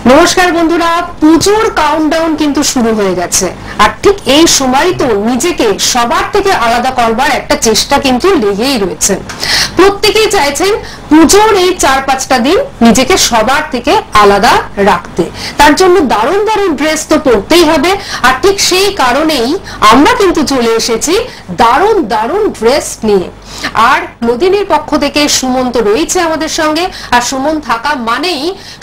নমস্কার বন্ধুরা, পুজোর কাউন্টডাউন কিন্তু শুরু হয়ে গেছে। আর ঠিক এই সময় তো নিজেকে সবার থেকে আলাদা করবার একটা চেষ্টা কিন্তু লেগেই রয়েছে। প্রত্যেকেই চাইছেন পুজোর এই 4-5টা দিন নিজেকে সবার থেকে আলাদা রাখতে। তার জন্য দারুণ দারুণ ড্রেস তো পরতেই হবে। আর ঠিক সেই কারণেই আমরা কিন্তু চলে এসেছি দারুণ দারুণ ড্রেস নিয়ে। আর নদিনীর পক্ষ থেকে সুমন তো রয়েছে আমাদের সঙ্গে। আর সুমন থাকা মানেই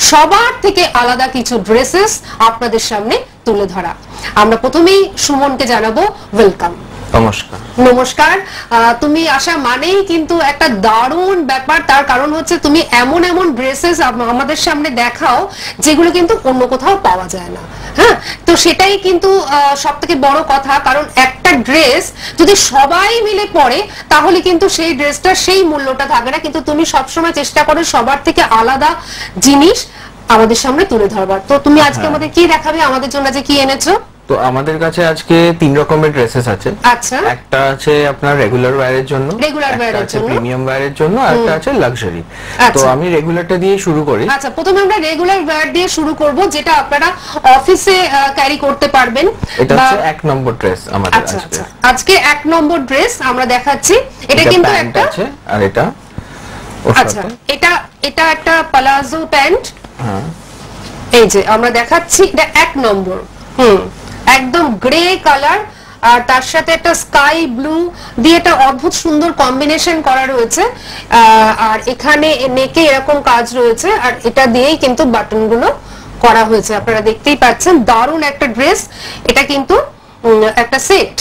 সবার থেকে আলাদা কিছু ড্রেসেস আপনাদের সামনে তুলে ধরা। আমরা প্রথমেই সুমনকে জানাবো ওয়েলকাম। নমস্কার। নমস্কার। তুমি আসা মানেই কিন্তু একটা দারুণ ব্যাপার। তার কারণ হচ্ছে তুমি এমন এমন ড্রেসেস আমাদের সামনে দেখাও যেগুলো কিন্তু অন্য কোথাও পাওয়া যায় না। হ্যাঁ, তো সেটাই কিন্তু সব থেকে বড় কথা। কারণ একটা ড্রেস যদি সবাই মিলে পরে তাহলে কিন্তু সেই ড্রেসটা সেই মূল্যটা থাকে না। কিন্তু তুমি সবসময় চেষ্টা করো সবার থেকে আলাদা জিনিস আমাদের সামনে তুলে ধরবার। তো তুমি আজকে আমাদের কি দেখাবে, আমাদের জন্য যে কি এনেছো? তো আমাদের কাছে আজকে 3 রকমের ড্রেসেস আছে। আচ্ছা। একটা আছে আপনার রেগুলার ওয়্যারের জন্য, রেগুলার ওয়্যারের জন্য, প্রিমিয়াম ওয়্যারের জন্য, আর একটা আছে লাক্সারি। তো আমি রেগুলারটা দিয়ে শুরু করি। আচ্ছা, প্রথমে আমরা রেগুলার ওয়্যার দিয়ে শুরু করব, যেটা আপনারা অফিসে ক্যারি করতে পারবেন। এটা হচ্ছে 1 নম্বর ড্রেস আমাদের আজকে। আজকে 1 নম্বর ড্রেস আমরা দেখাচ্ছি। এটা কিন্তু একটা আছে, আর এটা আচ্ছা, এটা একটা প্লাজো প্যান্ট। হ্যাঁ, এই যে আমরা দেখাচ্ছি, এটা 1 নম্বর। একদম গ্রে কালার, আর তার সাথে একটা স্কাই ব্লু দিয়ে একটা অদ্ভুত সুন্দর কম্বিনেশন করা রয়েছে। আর এখানে নেকে এরকম কাজ রয়েছে, আর এটা দিয়েই কিন্তু বাটন গুলো করা হয়েছে। আপনারা দেখতেই পাচ্ছেন দারুণ একটা ড্রেস। এটা কিন্তু একটা সেট।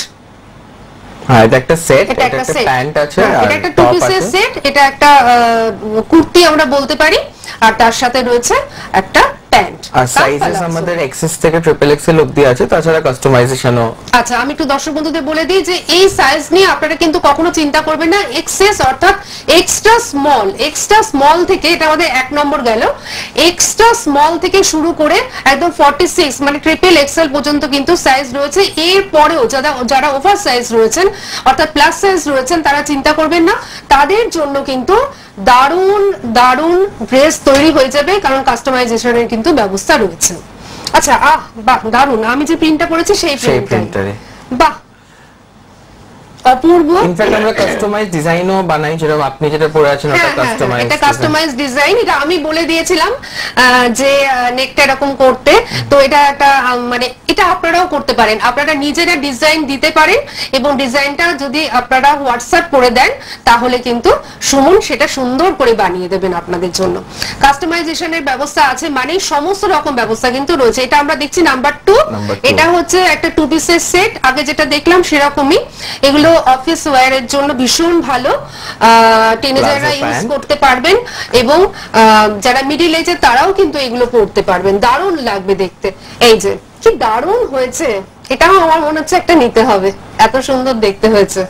হ্যাঁ, এটা একটা সেট, এটা একটা প্যান্ট আছে, আর এটা একটা টু পিসের সেট। এটা একটা কুর্তি আমরা বলতে পারি, আর তার সাথে রয়েছে একটা প্যান্ট। আর সাইজেস আমাদের এক্সএস থেকে ট্রিপল এক্সএল অবধি আছে, তাছাড়া কাস্টমাইজেশনও। আচ্ছা, আমি একটু দর্শক বন্ধুদের বলে দিই যে এই সাইজ নিয়ে আপনারা কিন্তু কখনো চিন্তা করবেন না। এক্সএস অর্থাৎ এক্সট্রা স্মল থেকে, এটা আমাদের 1 নম্বর গেল। এক্সট্রা স্মল থেকে শুরু করে একদম 46 মানে ট্রিপল এক্সএল পর্যন্ত কিন্তু সাইজ রয়েছে। এর পরেও যারা ওভার সাইজ রয়েছেন অর্থাৎ প্লাস সাইজ রয়েছেন, তারা চিন্তা করবেন না, তাদের জন্য কিন্তু দারুণ দারুণ ড্রেস তৈরি হয়ে যাবে, কারণ কাস্টমাইজেশনের কিন্তু ব্যবস্থা রয়েছে। আচ্ছা, বাহ, দারুণ। আমি যে প্রিন্টটা করেছি সেই প্রিন্টারে, বাহ, অপূর্ব। ইনফ্যাক্ট আমরা কাস্টমাইজ ডিজাইনও বানাই, যেরকম আপনি যেটা পরে আছেন ওটা কাস্টমাইজ। এটা কাস্টমাইজ ডিজাইন। এটা আমি বলে দিয়েছিলাম যে নেকটা এরকম করতে। তো এটা একটা মানে এটা আপনারাও করতে পারেন। আপনারা নিজেরা ডিজাইন দিতে পারেন, এবং ডিজাইনটা যদি আপনারা হোয়াটসঅ্যাপ করে দেন তাহলে কিন্তু সুমন সেটা সুন্দর করে বানিয়ে দেবেন আপনাদের জন্য। কাস্টমাইজেশনের ব্যবস্থা আছে, মানে সমস্ত রকম ব্যবস্থা কিন্তু রয়েছে। এটা আমরা দেখছি নাম্বার 2। এটা হচ্ছে একটা 2 পিসের সেট। আগে যেটা দেখলাম সেরকমই। এগুলো অফিস ওয়্যারের জন্য ভীষণ ভালো। টিনেজাররা ইউজ করতে পারবেন, এবং যারা মিডল এজের তারাও কিন্তু এগুলো পড়তে পারবেন। দারুণ লাগবে দেখতে। এই যে কি দারুণ হয়েছে, এটাও আমার মনে হচ্ছে একটা নিতে হবে, এত সুন্দর দেখতে হয়েছে।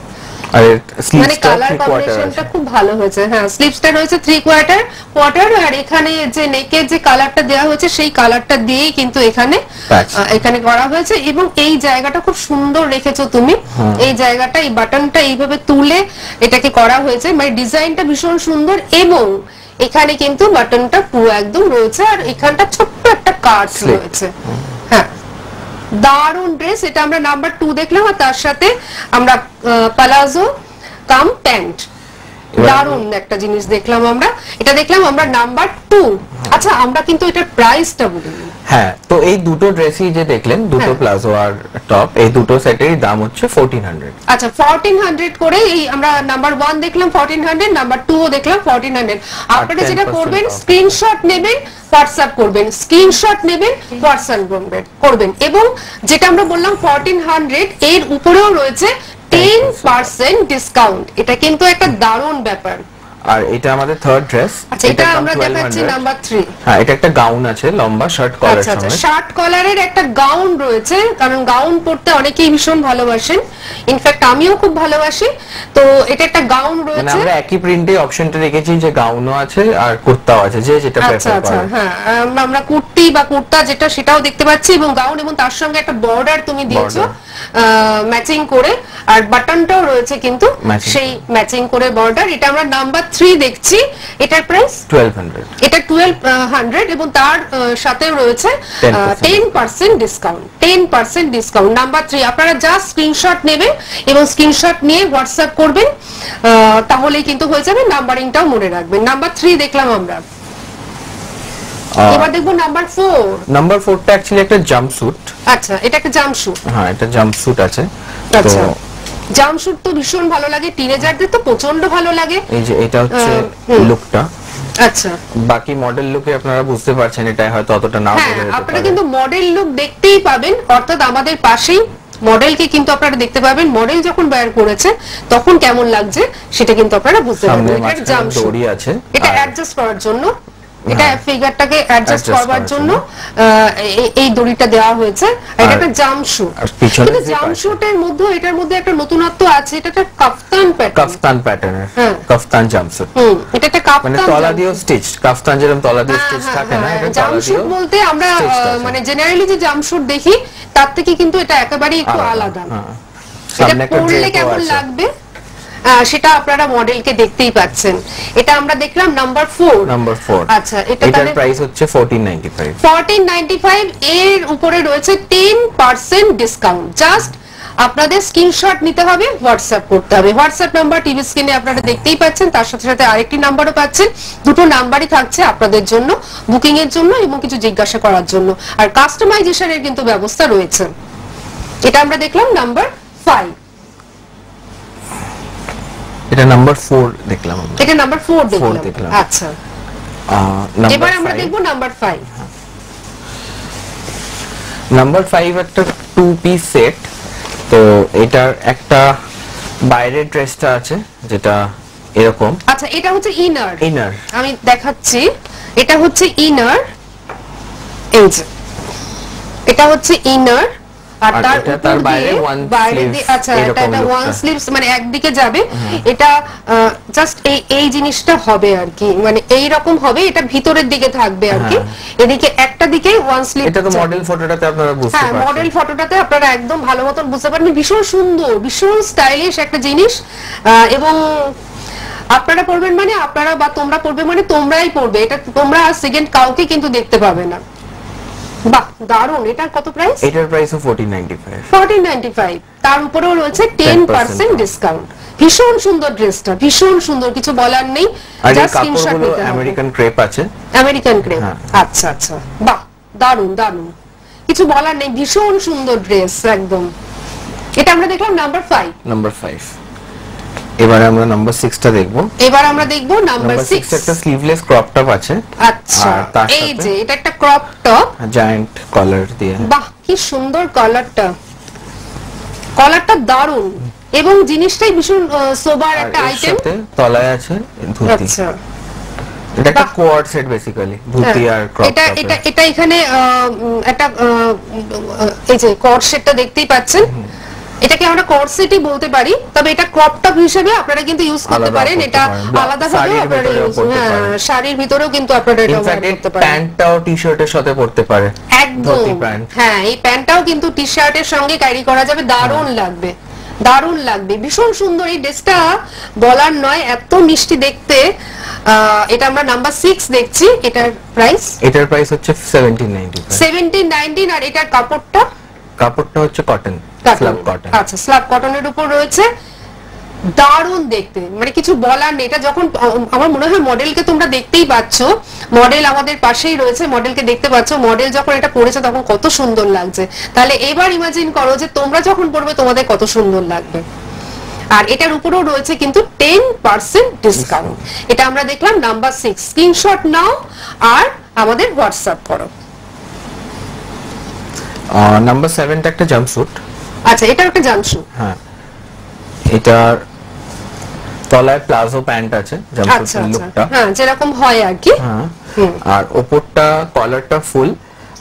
মানে কালার কম্বিনেশনটা খুব ভালো হয়েছে। হ্যাঁ, স্লিভসটা রয়েছে 3 কোয়ার্টার, আর এখানে যে নেকের যে কালারটা দেওয়া হয়েছে সেই কালারটা দিয়েই কিন্তু এখানে করা হয়েছে। এবং এই জায়গাটা খুব সুন্দর রেখেছো তুমি। এই জায়গাটা, এই বাটনটা এইভাবে তুলে এটাকে করা হয়েছে, মানে ডিজাইনটা ভীষণ সুন্দর। এবং এখানে কিন্তু বাটনটা পুরো একদম রয়েছে, আর এখানটা ছোট্ট একটা কাট রয়েছে। হ্যাঁ, দারুণ ড্রেস। এটা আমরা নাম্বার 2 দেখলাম, আর তার সাথে আমরা প্লাজো কাম প্যান্ট, দারুণ একটা জিনিস দেখলাম আমরা। এটা দেখলাম আমরা নাম্বার 2। আচ্ছা, আমরা কিন্তু এটার প্রাইসটা বলি। হ্যাঁ, তো এই দুটো ড্রেসই যে দেখলেন, দুটো প্লাজো আর টপ, এই দুটো সেটেরই দাম হচ্ছে 1400। আচ্ছা, 1400 করে। এই আমরা নাম্বার 1 দেখলাম 1400, নাম্বার 2 ও দেখলাম 1400। আপনারা যেটা করবেন, স্ক্রিনশট নেবেন, হোয়াটসঅ্যাপ করবেন, স্ক্রিনশট নেবেন, হোয়াটসঅ্যাপ করবেন। এবং যেটা আমরা বললাম 1400, এর উপরেও রয়েছে 10% ডিসকাউন্ট। এটা কিন্তু একটা দারুণ ব্যাপার। আর এটা আমাদের থার্ড ড্রেস। আচ্ছা, এটা আমরা দেখাচ্ছি নাম্বার 3। হ্যাঁ, এটা একটা গাউন আছে, লম্বা শার্ট কলার সমেত। আচ্ছা, শার্ট কলারের একটা গাউন রয়েছে, কারণ গাউন পরতে অনেকেই ভীষণ ভালোবাসেন। ইনফ্যাক্ট আমিও খুব ভালোবাসি। তো এটা একটা গাউন রয়েছে, মানে আমরা একই প্রিন্টে অপশনটা রেখেছি যে গাউনও আছে আর কুর্তাও আছে, যে যেটা প্রেফার করে। হ্যাঁ, আমরা কুর্তি বা কুর্তা যেটা সেটাও দেখতে পাচ্ছি, এবং গাউন, এবং তার সঙ্গে একটা বর্ডার তুমি দিয়েছো ম্যাচিং করে, আর বাটনটাও রয়েছে কিন্তু সেই ম্যাচিং করে বর্ডার। এটা আমরা নাম্বার 3 দেখছি, এটার প্রাইস 1200, এটা 1200 এবং তার সাথে রয়েছে 10% ডিসকাউন্ট। 10% ডিসকাউন্ট। নাম্বার 3 আপনারা জাস্ট স্ক্রিনশট নেবেন এবং স্ক্রিনশট নিয়ে হোয়াটসঅ্যাপ করবেন, তাহলেই কিন্তু হয়ে যাবে। নাম্বারিংটাও মনে রাখবেন। নাম্বার 3 দেখলাম আমরা, এবার দেখবো নাম্বার 4। নাম্বার 4টা অ্যাকচুয়ালি একটা জাম্পস্যুট। আচ্ছা, এটা একটা জাম্পস্যুট। হ্যাঁ, এটা জাম্পস্যুট আছে। আচ্ছা, জাম্পস্যুট তো ভীষণ ভালো লাগে, টিনেজারদের তো প্রচন্ড ভালো লাগে। এই যে এটা হচ্ছে লুকটা। আচ্ছা, বাকি মডেল লুকে আপনারা বুঝতে পারছেন, এটা হয়তো অতটা নাও হ্যাঁ, বোঝা যেতে আপনারা পারে। কিন্তু মডেল লুক দেখতেই পাবেন, অর্থাৎ আমাদের পাশেই মডেলকে কিন্তু আপনারা দেখতে পাবেন। মডেল যখন বের করেছে তখন কেমন লাগছে সেটা কিন্তু আপনারা বুঝতে পারবেন। সামনে এটা জাম্পস্যুট দড়ি আছে, এটা অ্যাডজাস্ট করার জন্য, এটা ফিগারটাকে অ্যাডজাস্ট করবার জন্য এই দড়িটা দেওয়া হয়েছে। এটা একটা জাম্পস্যুট। কিন্তু জাম্পস্যুটের মধ্যে এটার মধ্যে একটা নতুনত্ব আছে, এটা একটা কাফতান প্যাটার্ন। কাফতান প্যাটার্নের, কাফতান জাম্পস্যুট। এটা একটা কাফতান, মানে তলা দিয়ে স্টিচ, কাফতান যেরকম তলা দিয়ে স্টিচ থাকে না, এটা তলা দিয়ে। জাম্পস্যুট বলতে আমরা মানে জেনারেলি যে জাম্পস্যুট দেখি তার থেকে কিন্তু এটা একেবারেই একটু আলাদা। এটা পরলে কেমন লাগবে সেটা আপনারা মডেলকে দেখতেই পাচ্ছেন। এটা আমরা দেখলাম নাম্বার 4। নাম্বার 4। আচ্ছা, এটার প্রাইস হচ্ছে 1495। 1495 এর উপরে রয়েছে 10% ডিসকাউন্ট। জাস্ট আপনাদের স্ক্রিনশট নিতে হবে, হোয়াটসঅ্যাপ করতে হবে। হোয়াটসঅ্যাপ নাম্বার টিভি স্ক্রিনে আপনারা দেখতেই পাচ্ছেন, তার সাথে সাথে আরেকটি নাম্বারও পাচ্ছেন। দুটো নাম্বারই থাকছে আপনাদের জন্য, বুকিং এর জন্য এবং কিছু জিজ্ঞাসা করার জন্য। আর কাস্টমাইজেশনের কিন্তু ব্যবস্থা রয়েছে। এটা আমরা দেখলাম নাম্বার 5। এটা নাম্বার 4 দেখলাম আমরা। এটা নাম্বার 4 দেখলাম। আচ্ছা, এবার আমরা দেখব নাম্বার 5। নাম্বার 5 একটা 2 পিস সেট। তো এটার একটা বাইরের ড্রেসটা আছে যেটা এরকম। আচ্ছা, এটা হচ্ছে ইনার। ইনার আমি দেখাচ্ছি, এটা হচ্ছে ইনার। এই যে এটা হচ্ছে ইনার, আর তার বাইরে আচ্ছা, এটা ওয়ান স্লিভস, মানে একদিকে যাবে। এটা জাস্ট এই জিনিসটা হবে আর কি, মানে এই রকম হবে। এটা ভিতরের দিকে থাকবে আর কি, এদিকে একটা দিকে ওয়ান স্লিভ। এটা তো মডেল ফটোটাতে আপনারা বুঝতে পারছেন। হ্যাঁ, মডেল ফটোটাতে আপনারা একদম ভালো মতন বুঝতে পারবেন। ভীষণ সুন্দর, ভীষণ স্টাইলিশ একটা জিনিস। এবং আপনারা পরবেন মানে আপনারা, বা তোমরা পরবে মানে তোমরাই পরবে। এটা তোমরা সেকেন্ড কাউকে কিন্তু দেখতে পাবে না। বাহ, দারুন। এটার কত প্রাইস? এটার প্রাইস 1495। 1495, তার উপরেও রয়েছে 10% ডিসকাউন্ট। ভীষণ সুন্দর ড্রেসটা, ভীষণ সুন্দর, কিছু বলার নেই। জাস্ট স্ক্রিনশট নিতে হবে। আমেরিকান ক্রেপ আছে, আমেরিকান ক্রেপ। আচ্ছা আচ্ছা, বাহ, দারুন দারুন, কিছু বলার নেই। ভীষণ সুন্দর ড্রেস একদম। এটা আমরা দেখলাম নাম্বার 5। নাম্বার 5। এবারে আমরা নাম্বার 6টা দেখব। এবার আমরা দেখব নাম্বার 6। একটা স্লিভলেস ক্রপ টপ আছে। আচ্ছা, এই যে এটা একটা ক্রপ টপ, জায়ান্ট কলার দিয়ে। বাহ, কি সুন্দর কলারটা। কলারটা দারুন এবং জিনিসটাই ভীষণ সোবার একটা আইটেম। সাথে তলায় আছে ধুতি। আচ্ছা, এটা একটা কোয়াড সেট বেসিক্যালি, ধুতি আর ক্রপ টপ। এটা এখানে একটা এই যে কোয়াড সেটটা দেখতেই পাচ্ছেন। এটাকে আমরা কোয়াড সেটই বলতে পারি, তবে এটা ক্রপ টপ হিসেবে আপনারা কিন্তু ইউজ করতে পারেন। এটা আলাদাভাবে আপনারা ইউজ, শাড়ির ভিতরেও কিন্তু আপনারা এটা ব্যবহার করতে পারেন। প্যান্টটাও টি-শার্টের সাথে পরতে পারে একদম। হ্যাঁ, এই প্যান্টটাও কিন্তু টি-শার্টের সঙ্গে ক্যারি করা যাবে। দারুণ লাগবে, দারুণ লাগবে, ভীষণ সুন্দর এই ড্রেসটা, বলার নয়, এত মিষ্টি দেখতে। এটা আমরা নাম্বার 6 দেখছি। এটার প্রাইস হচ্ছে 1790। আর এটার কাপড়টা হচ্ছে কটন, স্ল্যাব কটন। আচ্ছা, স্ল্যাব কটনের উপর রয়েছে। দারুণ দেখতে, মানে কিছু বলার নেই। এটা যখন আমার মনে হয় মডেলকে তোমরা দেখতেই পাচ্ছ, মডেল আমাদের পাশেই রয়েছে, মডেলকে দেখতে পাচ্ছ। মডেল যখন এটা পরেছে তখন কত সুন্দর লাগছে। তাহলে এবার ইমাজিন করো যে তোমরা যখন পরবে তোমাদের কত সুন্দর লাগবে। আর এটার উপরেও রয়েছে কিন্তু 10% ডিসকাউন্ট। এটা আমরা দেখলাম নাম্বার 6। স্ক্রিনশট নাও আর আমাদের হোয়াটসঅ্যাপ করো। নাম্বার 7টা একটা জাম্পস্যুট। আচ্ছা, এটা একটা জাম্পস্যুট। হ্যাঁ, এটার তলায় প্লাজো প্যান্ট আছে, জাম্পস্যুটের লুকটা। হ্যাঁ, যেরকম হয় আর কি। হ্যাঁ, আর উপরটা কলারটা ফুল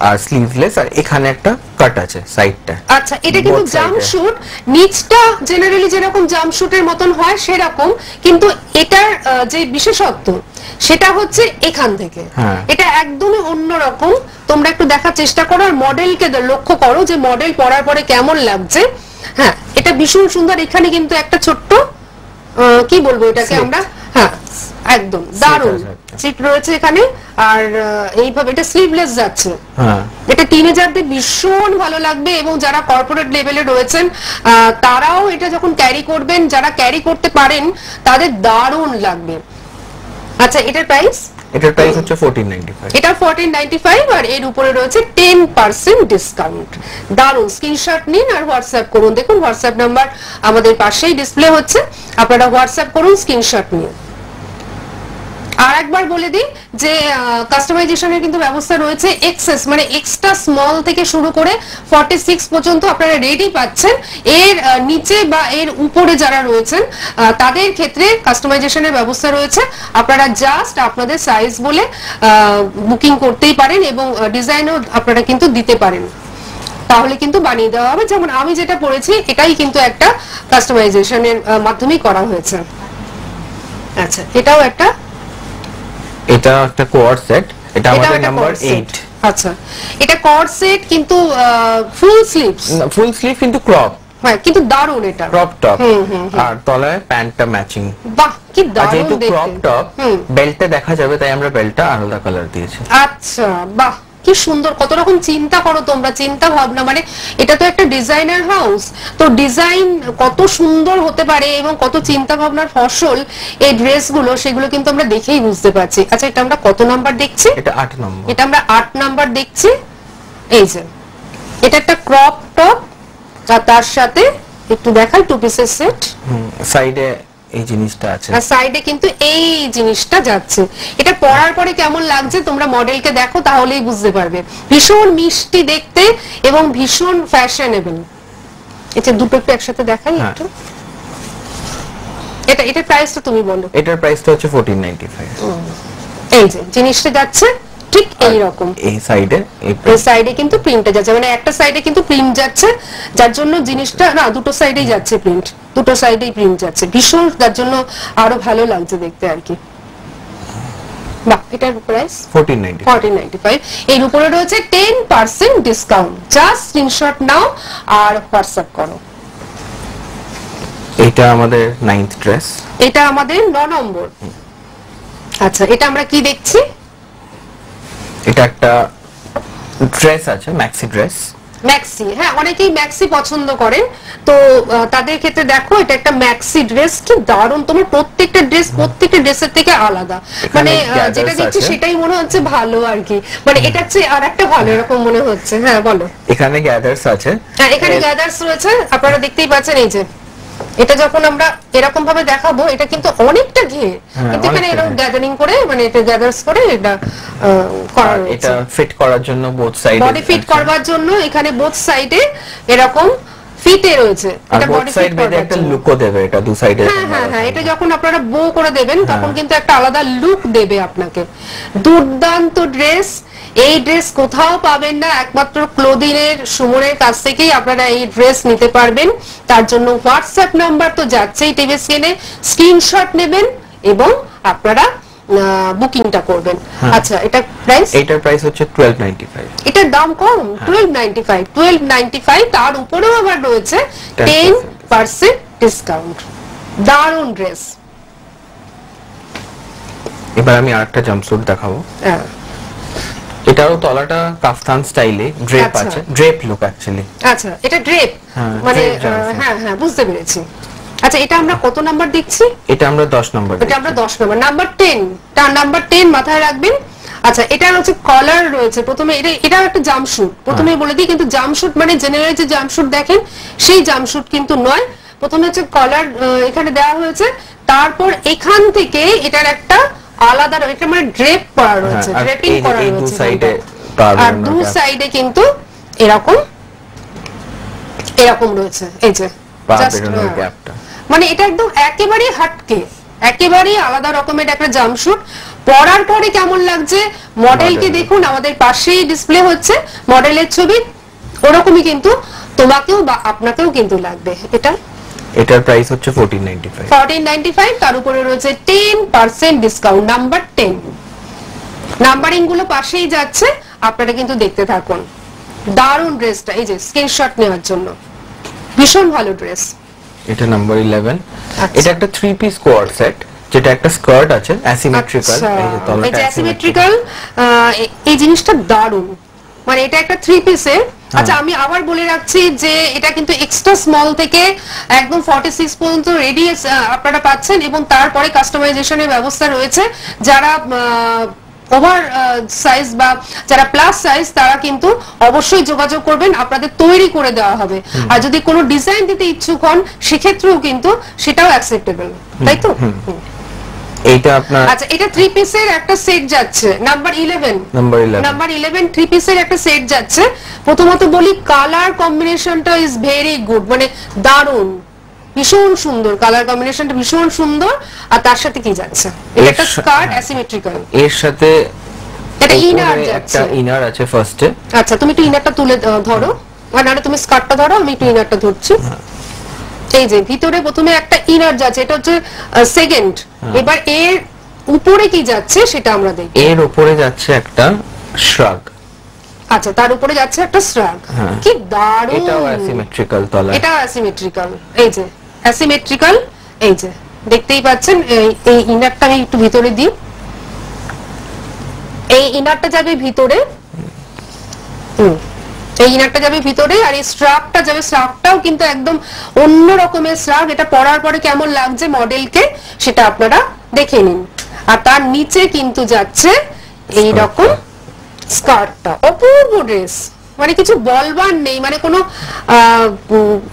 আর স্লিভলেস, আর এখানে একটা কাট আছে সাইডটা। আচ্ছা, এটা কিন্তু জাম্পস্যুট, নিচটা জেনারেলি যেরকম জাম্পস্যুটের মতন হয় সেরকম, কিন্তু এটার যে বিশেষত্ব সেটা হচ্ছে এখান থেকে এটা একদমই অন্যরকম। তোমরা একটু দেখার চেষ্টা করো আর মডেলকে লক্ষ্য করো যে মডেল পরার পরে কেমন লাগছে। হ্যাঁ, এটা ভীষণ সুন্দর। এখানে কিন্তু একটা ছোট্ট কি বলবো এটাকে আমরা, হ্যাঁ, একদম দারুণ চিট রয়েছে এখানে। আর এইভাবে এটা স্লিভলেস যাচ্ছে, এটা টিনেজারদের ভীষণ ভালো লাগবে এবং যারা কর্পোরেট লেভেলে রয়েছেন তারাও এটা যখন ক্যারি করবেন, যারা ক্যারি করতে পারেন তাদের দারুণ লাগবে। আচ্ছা এটার প্রাইস? এটার প্রাইস হচ্ছে 1495। এটা 1495 আর এর উপরে রয়েছে 10% ডিসকাউন্ট। দারুন, স্ক্রিনশট নিন আর হোয়াটসঅ্যাপ করুন। দেখুন হোয়াটসঅ্যাপ নাম্বার আমাদের পাশেই ডিসপ্লে হচ্ছে, আপনারা হোয়াটসঅ্যাপ করুন স্ক্রিনশট নিয়ে। আর একবার বলে দিই যে কাস্টমাইজেশনের কিন্তু ব্যবস্থা রয়েছে। এক্সেস মানে এক্সট্রা স্মল থেকে শুরু করে 46 পর্যন্ত আপনারা রেডি পাচ্ছেন। এর নিচে বা এর উপরে যারা রয়েছেন তাদের ক্ষেত্রে কাস্টমাইজেশনের ব্যবস্থা রয়েছে। আপনারা জাস্ট আপনাদের সাইজ বলে বুকিং করতেই পারেন এবং ডিজাইনও আপনারা কিন্তু দিতে পারেন, তাহলে কিন্তু বানিয়ে দেওয়া হবে। যেমন আমি যেটা পড়েছি এটাই কিন্তু একটা কাস্টমাইজেশনের মাধ্যমেই করা হয়েছে। আচ্ছা এটাও একটা, এটা একটা কোয়াড সেট, এটা আমাদের নাম্বার 8। আচ্ছা এটা কোয়াড সেট কিন্তু ফুল স্লিভ কিন্তু ক্রপ, হ্যাঁ কিন্তু দারুন, এটা ক্রপ টপ আর তলায় প্যান্টটা ম্যাচিং। বাহ কি দারুন দেখতে। ক্রপ টপ বেল্টে দেখা যাবে, তাই আমরা বেল্টটা আলাদা কালার দিয়েছি। আচ্ছা বাহ কি সুন্দর, কত রকম চিন্তা করো তোমরা, চিন্তা ভাবনা, মানে এটা তো একটা ডিজাইনার হাউস, তো ডিজাইন কত সুন্দর হতে পারে এবং কত চিন্তা ভাবনার ফসল এই ড্রেসগুলো, সেগুলো কিন্তু আমরা দেখেই বুঝতে পারছি। আচ্ছা এটা আমরা কত নাম্বার দেখছি? এটা 8 নম্বর। এটা আমরা 8 নাম্বার দেখছি। এই যে এটা একটা ক্রপ টপ আর তার সাথে একটু দেখাই টু পিসের সেট, সাইডে এই জিনিসটা আছে আর সাইডে কিন্তু এই জিনিসটা যাচ্ছে। এটা পরার পরে কেমন লাগছে তোমরা মডেলকে দেখো তাহলেই বুঝতে পারবে। ভীষণ মিষ্টি দেখতে এবং ভীষণ ফ্যাশনেবল। এটা দুটো একটু একসাথে দেখাই একটু। এটার প্রাইসটা তুমি বলো। এটার প্রাইসটা হচ্ছে 1495। এই যে জিনিসটা যাচ্ছে ঠিক এই রকম, এই সাইডে এই সাইডে কিন্তু প্রিন্টটা যাচ্ছে, মানে একটা সাইডে কিন্তু প্রিন্ট যাচ্ছে, যার জন্য জিনিসটা না দুটো সাইডেই যাচ্ছে প্রিন্ট, দুটো সাইডেই প্রিন্ট যাচ্ছে, ভীষণ যার জন্য আরো ভালো লাগছে দেখতে আর কি। বাহ এটার প্রাইস 1495। এর উপরে রয়েছে 10% ডিসকাউন্ট। জাস্ট স্ক্রিনশট নাও আর হোয়াটসঅ্যাপ করো। এটা আমাদের 9th ড্রেস, এটা আমাদের 9 নম্বর। আচ্ছা এটা আমরা কি দেখছি? এটা একটা ড্রেস আছে, ম্যাক্সি ড্রেস। ম্যাক্সি, হ্যাঁ অনেকেই ম্যাক্সি পছন্দ করেন, তো তাদের ক্ষেত্রে দেখো এটা একটা ম্যাক্সি ড্রেস, কি দারুণ। তোমার প্রত্যেকটা ড্রেস প্রত্যেকটা ড্রেসের থেকে আলাদা, মানে যেটা দেখছি সেটাই মনে হচ্ছে ভালো আর কি, মানে এটা হচ্ছে আর একটা ভালো এরকম মনে হচ্ছে। হ্যাঁ বলো। এখানে গ্যাদার্স আছে, হ্যাঁ এখানে গ্যাদার্স রয়েছে, আপনারা দেখতেই পাচ্ছেন। এই যে এটা যখন আমরা এরকম ভাবে দেখাবো, এটা কিন্তু অনেকটা ঘিরে, কিন্তু এখানে এরকম গ্যাদারিং করে, মানে এটা গ্যাদার্স করে এটা করা রয়েছে। এটা ফিট করার জন্য বোথ সাইডে, বডি ফিট করবার জন্য এখানে বোথ সাইডে এরকম ফিটে রয়েছে। এটা বডি ফিট করবে, একটা লুকও দেবে এটা দু সাইডে। হ্যাঁ হ্যাঁ হ্যাঁ, এটা যখন আপনারা বো করে দেবেন তখন কিন্তু একটা আলাদা লুক দেবে আপনাকে। দুর্দান্ত ড্রেস, এই ড্রেস কোথাও পাবেন না, একমাত্র ক্লোদিং এর সুমনের কাছ থেকেই আপনারা এই ড্রেস নিতে পারবেন। তার জন্য হোয়াটসঅ্যাপ নাম্বার তো যাচ্ছেই টিভি স্ক্রিনে, স্ক্রিনশট নেবেন এবং আপনারা বুকিংটা করবেন। আচ্ছা এটা প্রাইস? এটার প্রাইস হচ্ছে 1295। এটার দাম কম, 1295। তার উপরেও আবার রয়েছে 10% ডিসকাউন্ট। দারুণ ড্রেস। এবার আমি আরেকটা জাম্পস্যুট দেখাবো। এটারও তলাটা কাফতান স্টাইলে ড্রেপ আছে, ড্রেপ লুক অ্যাকচুয়ালি। আচ্ছা এটা ড্রেপ, মানে হ্যাঁ হ্যাঁ বুঝতে পেরেছি। আচ্ছা এটা আমরা কত নাম্বার দেখছি? এটা আমরা 10 নম্বর। এটা আমরা 10 নম্বর, নাম্বার 10, নাম্বার 10 মাথায় রাখবেন। আচ্ছা এটা হচ্ছে কলার রয়েছে প্রথমে, এটা একটা জাম্পস্যুট, প্রথমে বলে দিই, কিন্তু জাম্পস্যুট মানে জেনারেল যে জাম্পস্যুট দেখেন সেই জাম্পস্যুট কিন্তু নয়। প্রথমে হচ্ছে কলার এখানে দেওয়া হয়েছে, তারপর এখান থেকে এটার একটা আলাদা, এটা মানে ড্রেপ করা রয়েছে, ড্রেপিং করা রয়েছে, আর দু সাইডে কিন্তু এরকম এরকম রয়েছে। এই যে মানে এটা একদম একেবারে হাটকে, একেবারে আলাদা রকমের একটা জাম্পস্যুট। পরার পরে কেমন লাগছে মডেলকে দেখুন, আমাদের পাশেই ডিসপ্লে হচ্ছে মডেলের ছবি, ওরকমই কিন্তু তোমাকেও বা আপনাকেও কিন্তু লাগবে। এটার প্রাইস হচ্ছে 1495। তার উপরে রয়েছে 10% ডিসকাউন্ট, নাম্বার 10। নাম্বারিং গুলো পাশেই যাচ্ছে, আপনারা কিন্তু দেখতে থাকুন। দারুণ ড্রেসটা, এই যে স্ক্রিনশট নেওয়ার জন্য ভীষণ ভালো ড্রেস। এটা নাম্বার 11। এটা একটা 3 পিস কোয়াড সেট, যেটা একটা স্কার্ট আছে অ্যাসিমেট্রিক্যাল, এই যে এই তলাটা যে অ্যাসিমেট্রিক্যাল। এই জিনিসটা দারুণ, মানে এটা একটা 3 পিসের। আচ্ছা আমি আবার বলে রাখছি যে এটা কিন্তু এক্সট্রা স্মল থেকে একদম 46 পর্যন্ত রেডি আপনারা পাচ্ছেন, এবং তারপরে কাস্টমাইজেশনের ব্যবস্থা রয়েছে। যারা ওভার সাইজ বা যারা প্লাস সাইজ তারা কিন্তু অবশ্যই যোগাযোগ করবেন, আপনাদের তৈরি করে দেওয়া হবে। আর যদি কোনো ডিজাইন দিতে ইচ্ছুক হন সেক্ষেত্রেও কিন্তু সেটাও অ্যাকসেপ্টেবল, তাই তো? এইটা আপনার আচ্ছা এটা 3 পিসের একটা সেট যাচ্ছে, নাম্বার 11 নাম্বার 11 3 পিসের একটা সেট যাচ্ছে। প্রথমত বলি কালার কম্বিনেশনটা ইজ ভেরি গুড, মানে দারুণ, ভীষণ সুন্দর কালার কম্বিনেশনটা, ভীষণ সুন্দর। আর তার সাথে কি যাচ্ছে? এটা একটা স্কার্ট অ্যাসিমেট্রিক্যাল, এর সাথে এটা ইনার যাচ্ছে, একটা ইনার আছে ফার্স্টে। আচ্ছা তুমি একটু ইনারটা তুলে ধরো, আর নাহলে তুমি স্কার্টটা ধরো, আমি একটু ইনারটা ধরছি। এই যে ভিতরে প্রথমে একটা ইনার যাচ্ছে, এটা হচ্ছে সেকেন্ড। এবার এর উপরে কি যাচ্ছে সেটা আমরা দেখব। এর উপরে যাচ্ছে একটা শ্রাগ। আচ্ছা তার উপরে যাচ্ছে একটা শ্রাগ, কি দারুণ। এটাও অ্যাসিমেট্রিক্যাল তলা, এটা অ্যাসিমেট্রিক্যাল, এই যে অ্যাসিমেট্রিক্যাল, এই যে দেখতেই পাচ্ছেন। এই ইনারটা আমি একটু ভিতরে দিই, এই ইনারটা যাবে ভিতরে, এই ইনারটা যাবে ভিতরে, আর এই স্ট্রাপটা যাবে, স্ট্রাপটাও কিন্তু একদম অন্য রকমের স্ট্রাপ। এটা পরার পরে কেমন লাগছে মডেলকে সেটা আপনারা দেখে নিন। আর তার নিচে কিন্তু যাচ্ছে এই রকম স্কার্টটা, অপূর্ব ড্রেস, মানে কিছু বলবার নেই, মানে কোনো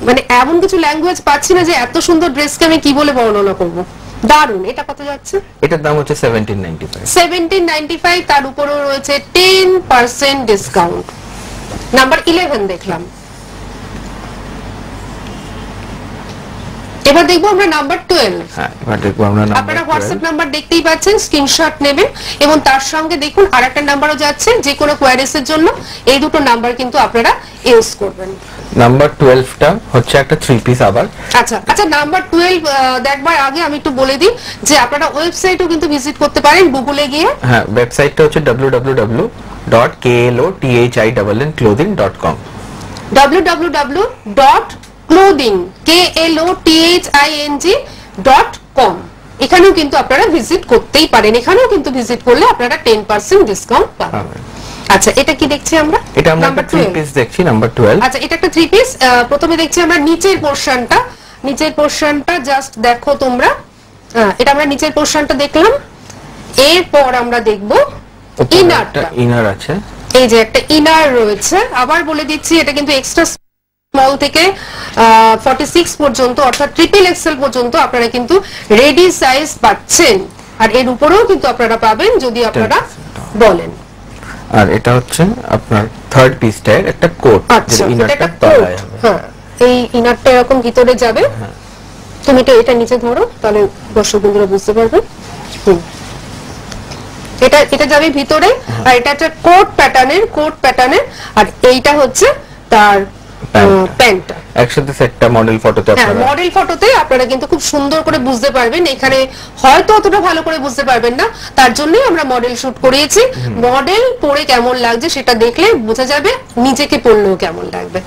মানে এমন কিছু ল্যাঙ্গুয়েজ পাচ্ছি না যে এত সুন্দর ড্রেসকে আমি কি বলে বর্ণনা করব। দারুন। এটা কত যাচ্ছে? এটার দাম হচ্ছে 1795। 1795, তার উপরেও রয়েছে 10% ডিসকাউন্ট। নাম্বার 11 দেখলাম, এবার দেখবো আমরা নাম্বার 12। হ্যাঁ এবার দেখবো আমরা নাম্বার। আপনারা হোয়াটসঅ্যাপ নাম্বার দেখতেই পাচ্ছেন, স্ক্রিনশট নেবেন, এবং তার সঙ্গে দেখুন আরেকটা নাম্বারও যাচ্ছে যে কোনো কোয়ারিজ এর জন্য। এই দুটো নাম্বার কিন্তু আপনারা ইউজ করবেন। নাম্বার 12টা হচ্ছে একটা 3 পিস আবার। আচ্ছা আচ্ছা, নাম্বার 12 দেখবার আগে আমি একটু বলে দিই যে আপনারা ওয়েবসাইটও কিন্তু ভিজিট করতে পারেন গুগলে গিয়ে। হ্যাঁ ওয়েবসাইটটা হচ্ছে www.klothinclothing.com www.clothing.com। এখানেও কিন্তু আপনারা ভিজিট করতেই পারেন, এখানেও কিন্তু ভিজিট করলে আপনারা 10% ডিসকাউন্ট পাবেন। আচ্ছা এটা কি দেখছি আমরা? এটা আমরা একটা 3 পিস দেখছি, নাম্বার 12। আচ্ছা এটা একটা 3 পিস। প্রথমে দেখছি আমরা নিচের পোরশনটা, নিচের পোরশনটা জাস্ট দেখো তোমরা। এটা আমরা নিচের পোরশনটা দেখলাম, এরপর আমরা দেখব ইনারটা। ইনার আছে, এই যে একটা ইনার রয়েছে, আবার বলে দিচ্ছি এটা কিন্তু এক্সট্রা স্মল থেকে 46 পর্যন্ত, অর্থাৎ ট্রিপল এক্সেল পর্যন্ত আপনারা কিন্তু রেডি সাইজ পাচ্ছেন। আর এর উপরেও কিন্তু আপনারা পাবেন যদি আপনারা বলেন। আর এটা হচ্ছে আপনার থার্ড পিসটার একটা কোট, আচ্ছা ইনারটা তলায় হবে। হ্যাঁ এই ইনারটা এরকম ভিতরে যাবে। তুমি তো এটা নিচে ধরো, তাহলে দর্শক বন্ধুরা বুঝতে পারবে। এটা যাবে ভিতরে, আর এটা একটা কোট প্যাটার্নের, আর এইটা হচ্ছে তার প্যান্টটা। একসাথে সেটটা মডেল ফটোতে আপনারা, মডেল ফটোতে আপনারা কিন্তু খুব সুন্দর করে বুঝতে পারবেন। এখানে হয়তো অতটা ভালো করে বুঝতে পারবেন না, তার জন্যই আমরা মডেল শুট করিয়েছি। মডেল পরে কেমন লাগছে সেটা দেখলে বোঝা যাবে, নিজেকে পরলেও কেমন লাগবে।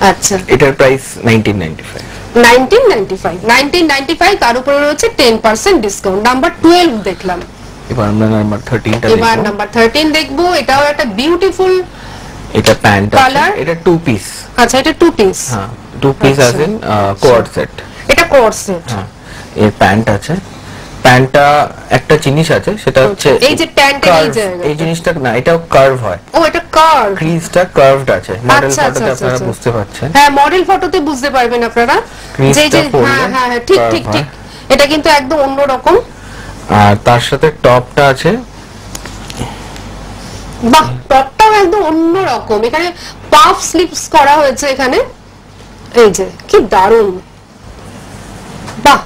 আচ্ছা এটার প্রাইস 1995, তার উপরে রয়েছে 10% ডিসকাউন্ট। নাম্বার 12 দেখলাম, এবার আমরা নাম্বার 13টা দেখব। এবার নাম্বার 13 দেখবো। এটাও একটা বিউটিফুল, এটা প্যান্ট আছে, এটা 2 পিস। আচ্ছা এটা 2 পিস। হ্যাঁ 2 পিস আছে, কোয়াড সেট। এটা কোয়াড সেট। হ্যাঁ এর প্যান্ট আছে। প্যান্টটা একটা জিনিস আছে, সেটা হচ্ছে এই যে প্যান্টের এই জায়গা, এই জিনিসটা না, এটাও কার্ভ হয়। ও এটা কার্ভ, ক্রিজটা কার্ভড আছে। মডেল ফটোতে আপনারা বুঝতে পাচ্ছেন। হ্যাঁ মডেল ফটোতে বুঝতে পারবেন আপনারা যে হ্যাঁ ঠিক ঠিক ঠিক, এটা কিন্তু একদম অন্য রকম। আর তার সাথে টপটা আছে, বাহ টপটাও একদম অন্য রকম। এখানে পাফ স্লিভস করা হয়েছে এখানে, এই যে কি দারুণ, বাহ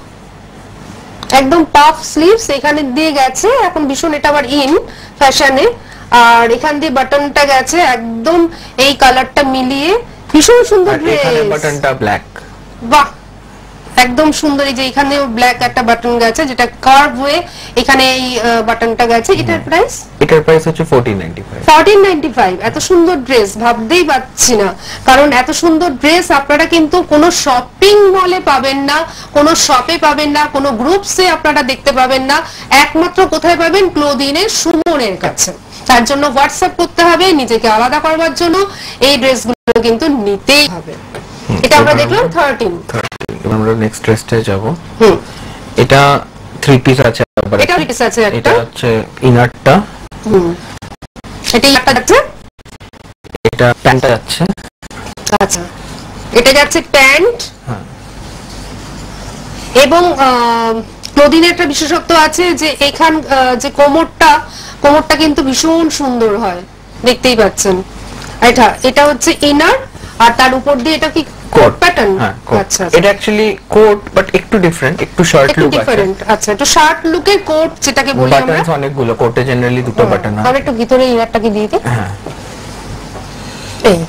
একদম পাফ স্লিভস এখানে দিয়ে গেছে এখন ভীষণ, এটা আবার ইন ফ্যাশনে। আর এখান দিয়ে বাটনটা গেছে একদম এই কালারটা মিলিয়ে, ভীষণ সুন্দর ড্রেস। এখানে বাটনটা ব্ল্যাক। বাহ একদম সুন্দর। এই যে এখানে ব্ল্যাক একটা বাটন গেছে যেটা কার্ভ হয়ে এখানে এই বাটনটা গেছে। এটার প্রাইস? এটার প্রাইস হচ্ছে 1495। 1495। এত সুন্দর ড্রেস ভাবতেই পাচ্ছি না, কারণ এত সুন্দর ড্রেস আপনারা কিন্তু কোনো শপিং মলে পাবেন না, কোনো শপে পাবেন না, কোনো গ্রুপসে আপনারা দেখতে পাবেন না। একমাত্র কোথায় পাবেন? ক্লোদিনের সুমনের কাছে। তার জন্য হোয়াটসঅ্যাপ করতে হবে, নিজেকে আলাদা করবার জন্য এই ড্রেসগুলো কিন্তু নিতেই হবে। এটা আমরা দেখলাম 13। এবার আমরা নেক্সট ড্রেসটায় যাব। এটা 3 পিস আছে আবার। এটা 3 পিস আছে একটা। এটা হচ্ছে ইনারটা। এটা ইনারটা যাচ্ছে, এটা প্যান্টটা যাচ্ছে। আচ্ছা, এটা যাচ্ছে প্যান্ট। এবং ক্লোদিনের একটা বিশেষত্ব আছে যে এখান যে কোমরটা কিন্তু ভীষণ সুন্দর হয়, দেখতেই পাচ্ছেন। এটা হচ্ছে ইনার, আর তার উপর দিয়ে এটা কি কোট প্যাটার্ন? আচ্ছা, এটা অ্যাকচুয়ালি কোট বাট একটু ডিফারেন্ট, একটু শর্ট লুক আছে। আচ্ছা, একটু শর্ট লুকের কোট যেটাকে বলি আমরা। বাটনস অনেকগুলো, কোটে জেনারেলি দুটো বাটন হয়। আর একটু ভিতরে ইনারটাকে দিয়ে দিই। হ্যাঁ, এই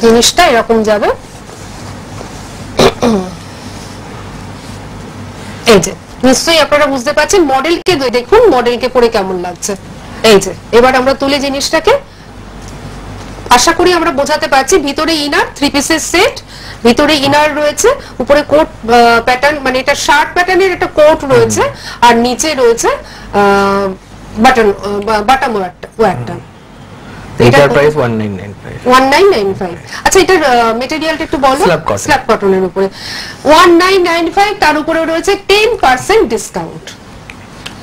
জিনিসটা এরকম যাবে। এই যে নিশ্চয়ই আপনারা বুঝতে পারছেন, মডেলকে দেখুন, মডেলকে পরে কেমন লাগছে। এই যে এবার আমরা তুলে জিনিসটাকে, আশা করি আমরা বোঝাতে পারছি। ভিতরে ইনার 3 পিসের সেট, ভিতরে ইনার রয়েছে, উপরে কোট প্যাটার্ন, মানে এটা শার্ট প্যাটার্নের একটা কোট রয়েছে, আর নিচে রয়েছে বাটম ওয়্যারটা। এটার প্রাইস 1995। 1995। আচ্ছা, এটার ম্যাটেরিয়ালটা একটু বলো। স্ল্যাব কটনের উপরে 1995, তার উপরে রয়েছে 10% ডিসকাউন্ট।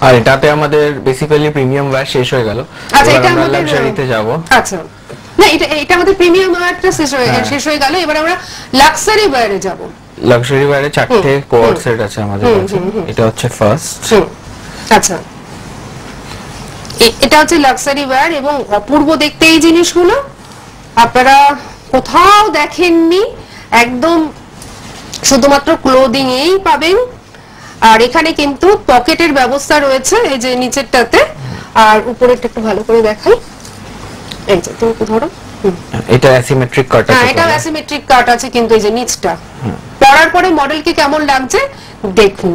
আর এটাতে আমাদের বেসিক্যালি প্রিমিয়াম ওয়্যার শেষ হয়ে গেল। আচ্ছা, এটা আমরা লাক্সারিতে যাব। আচ্ছা, না এটা আমাদের প্রিমিয়াম ওয়্যারটা শেষ হয়ে গেল। এবার আমরা লাক্সারি ওয়্যারে যাব। লাক্সারি ওয়্যারে 4টে কোয়ার্ড সেট আছে আমাদের কাছে। এটা হচ্ছে ফার্স্ট। আচ্ছা, এটা হচ্ছে লাক্সারি ওয়্যার এবং অপূর্ব দেখতে এই জিনিসগুলো, আপনারা কোথাও দেখেননি, একদম শুধুমাত্র ক্লোদিং এই পাবেন। আর এখানে কিন্তু পকেটের ব্যবস্থা রয়েছে, এই যে নিচেরটাতে, আর উপরেরটা একটু ভালো করে দেখাই। এই যে তুমি ধরো, এটা অ্যাসিমেট্রিক কাট আছে। হ্যাঁ, এটা অ্যাসিমেট্রিক কাট আছে, কিন্তু এই যে নিচটা পরার পরে মডেলকে কেমন লাগছে দেখুন।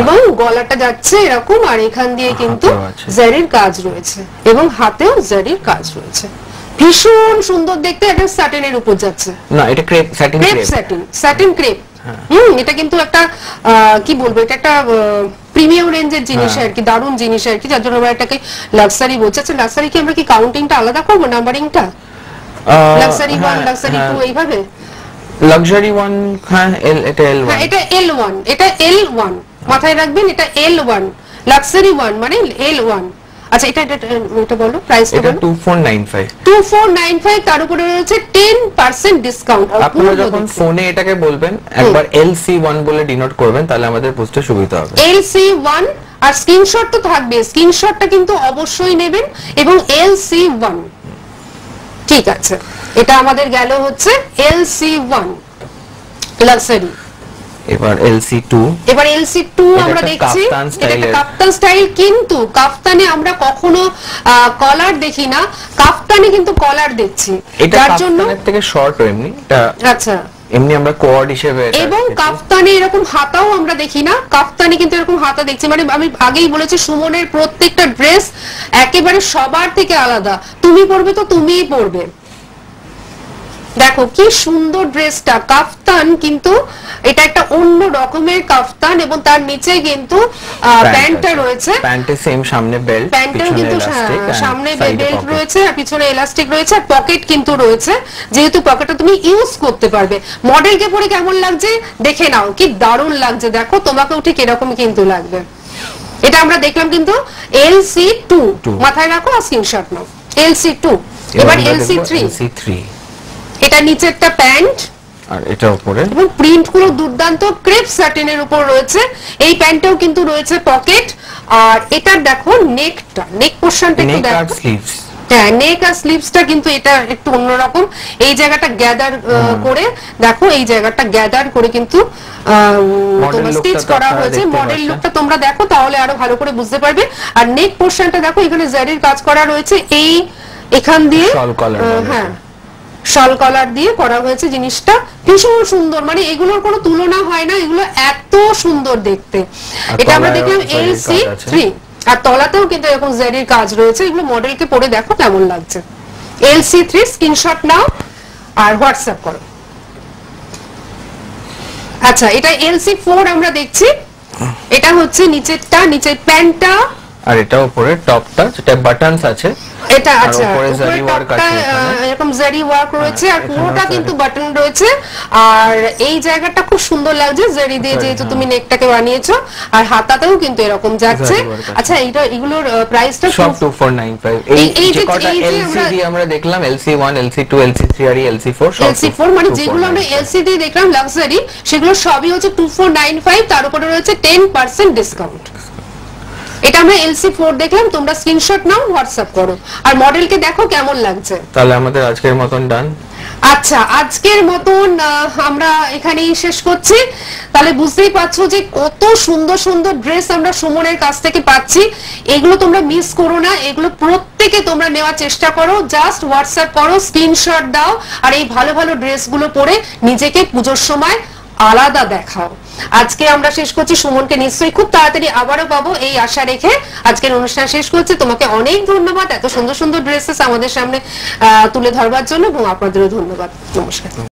এবং গলাটা যাচ্ছে এরকম, আর এখান দিয়ে কিন্তু জারির কাজ রয়েছে, এবং হাতেও জারির কাজ রয়েছে। ভীষণ সুন্দর দেখতে। এটা স্যাটিনের উপর যাচ্ছে না, এটা ক্রেপ স্যাটিন, স্যাটিন ক্রেপ। এটা কিন্তু একটা কি বলবো, এটা একটা প্রিমিয়াম রেঞ্জের জিনিস আর কি, দারুণ জিনিস আর কি, যার জন্য আমরা এটাকে লাক্সারি বলছি। আচ্ছা, লাক্সারি কি আমরা কি কাউন্টিংটা আলাদা করবো, নাম্বারিংটা? লাক্সারি 1, লাক্সারি 2 এইভাবে? লাক্সারি 1, হ্যাঁ, এটা L1। হ্যাঁ, এটা L1, এটা L1 মাথায় রাখবেন, এটা L1। লাক্সারি 1 মানে L1। আচ্ছা, এটা বলো প্রাইসটা বলো। 2495। 2495, তার উপরে রয়েছে 10% ডিসকাউন্ট। আপনারা যখন ফোনে এটাকে বলবেন একবার LC1 বলে ডিনোট করবেন, তাহলে আমাদের বুঝতে সুবিধা হবে। LC1, আর স্ক্রিনশট তো থাকবে, স্ক্রিনশটটা কিন্তু অবশ্যই নেবেন। এবং LC1, ঠিক আছে, এটা আমাদের গেল হচ্ছে LC1 লাক্সারি। এবার LC2। এবার LC2 আমরা দেখছি, এটা একটা কাফতান স্টাইল, কিন্তু কাফতানে আমরা কখনো কলার দেখি না, কাফতানে কিন্তু কলার দেখছি। তার জন্য কাফতানের থেকে শর্ট এমনি এটা। আচ্ছা, এমনি আমরা কোয়ার্ড হিসেবে। এবং কাফতানে এরকম হাতাও আমরা দেখি না, কাফতানে কিন্তু এরকম হাতা দেখছি। মানে আমি আগেই বলেছি, সুমনের প্রত্যেকটা ড্রেস একেবারে সবার থেকে আলাদা। তুমি পরবে তো তুমিই পরবে। দেখো কি সুন্দর ড্রেসটা, কাফতান, কিন্তু এটা একটা অন্য রকমের কাফতান, এবং তার নিচে কিন্তু প্যান্টটা রয়েছে। প্যান্টে সেম সামনে বেল্ট, প্যান্টেও কিন্তু সামনে বেল্ট রয়েছে, আর পিছনে এলাস্টিক রয়েছে, আর পকেট কিন্তু রয়েছে, যেহেতু পকেটটা তুমি ইউজ করতে পারবে। মডেলকে পরে কেমন লাগছে দেখে নাও, কি দারুণ লাগছে। দেখো, তোমাকেও ঠিক এরকম কিন্তু লাগবে। এটা আমরা দেখলাম কিন্তু LC2, মাথায় রাখো আর স্ক্রিনশট নাও। LC2। এবার LC3। এটা নিচেরটা প্যান্ট, আর এটা উপরে, এবং প্রিন্ট গুলো দুর্দান্ত ক্রেপ স্যাটিনের উপর রয়েছে। এই প্যান্টেও কিন্তু রয়েছে পকেট। আর এটা দেখো নেকটা, নেক পোরশনটা একটু দেখো। হ্যাঁ, নেক আর স্লিভসটা কিন্তু এটা একটু অন্যরকম। এই জায়গাটা গ্যাদার করে, দেখো এই জায়গাটা গ্যাদার করে কিন্তু তোমার স্টিচ করা হয়েছে। মডেল লুকটা তোমরা দেখো, তাহলে আরো ভালো করে বুঝতে পারবে। আর নেক পোরশনটা দেখো, এখানে জারির কাজ করা রয়েছে, এই এখান দিয়ে। হ্যাঁ, শাল কলার দিয়ে করা হয়েছে জিনিসটা, ভীষণ সুন্দর, মানে এগুলোর কোনো তুলনা হয় না, এগুলো এত সুন্দর দেখতে। এটা আমরা দেখলাম LC3, আর তলাতেও কিন্তু এরকম জারির কাজ রয়েছে। এগুলো মডেলকে পরে দেখো কেমন লাগছে। LC3 স্ক্রিনশট নাও আর হোয়াটসঅ্যাপ করো। আচ্ছা, এটা LC4 আমরা দেখছি। এটা হচ্ছে নিচেরটা, নিচের প্যান্টটা, আর এটা উপরে টপটা যেটা বাটনস আছে, এটা আচ্ছা উপরে জারি ওয়ার্ক আছে, এরকম জারি ওয়ার্ক রয়েছে, আর পুরোটা কিন্তু বাটন রয়েছে। আর এই জায়গাটা খুব সুন্দর লাগছে জারি দিয়ে, যেহেতু তুমি নেকটাকে বানিয়েছো, আর হাতাতেও কিন্তু এরকম যাচ্ছে। আচ্ছা, এইটা এগুলোর প্রাইসটা সব 2495। এই যে কটা LCD আমরা দেখলাম, LC1 LC2 LC3 আর LC4, সব LC4 মানে যেগুলো আমরা LCD দেখলাম লাক্সারি, সেগুলো সবই হচ্ছে 2495, তার উপরে রয়েছে 10% ডিসকাউন্ট। এটা আমরা LC4 দেখলাম, তোমরা স্ক্রিনশট নাও, হোয়াটসঅ্যাপ করো, আর মডেলকে দেখো কেমন লাগছে। তাহলে আমাদের আজকের মতন ডান। আচ্ছা, আজকের মতন আমরা এখানেই শেষ করছি। তাহলে বুঝতেই পারছো যে কত সুন্দর সুন্দর ড্রেস আমরা সুমনের কাছ থেকে পাচ্ছি। এগুলো তোমরা মিস করো না, এগুলো প্রত্যেকে তোমরা নেওয়ার চেষ্টা করো। জাস্ট হোয়াটসঅ্যাপ করো, স্ক্রিনশট দাও, আর এই ভালো ভালো ড্রেসগুলো পরে নিজেকে পুজোর সময় আলাদা দেখাও। আজকে আমরা শেষ করছি, সুমনকে নিশ্চয়ই খুব তাড়াতাড়ি আবারও পাবো এই আশা রেখে আজকের অনুষ্ঠান শেষ করছি। তোমাকে অনেক ধন্যবাদ এত সুন্দর সুন্দর ড্রেসেস আমাদের সামনে তুলে ধরবার জন্য, এবং আপনাদেরও ধন্যবাদ। নমস্কার।